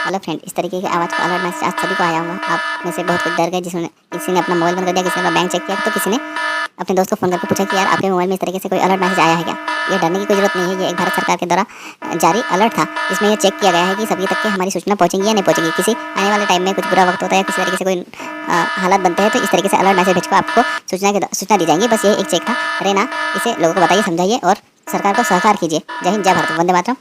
Hello friend, इस तरीके की आवाज़ का अलर्ट मैसेज आज सभी को आया होगा। आप में से बहुत कुछ डर गए, जिसने किसी ने अपना मोबाइल बंद कर दिया, किसी ने अपना बैंक चेक किया, तो किसी ने अपने दोस्त को फ़ोन करके पूछा कि यार आपके मोबाइल में इस तरीके से कोई अलर्ट मैसेज आया है क्या। ये डरने की कोई ज़रूरत नहीं है। ये एक भारत सरकार के द्वारा जारी अलर्ट था, जिसमें ये चेक किया गया है कि सभी तक के हमारी सूचना पहुँचेंगी या नहीं पहुँचेंगी। किसी आने वाले टाइम में कुछ बुरा वक्त होता है या किसी तरीके से कोई हालात बनते हैं, तो इस तरीके से अलर्ट मैसेज भेजकर आपको सूचना दी जाएंगी। बस ये एक चेक था, अरे ना, इसे लोगों को बताइए, समझाइए और सरकार को सहकार कीजिए। जय हिंद, जय भारत, वंदे मातरम।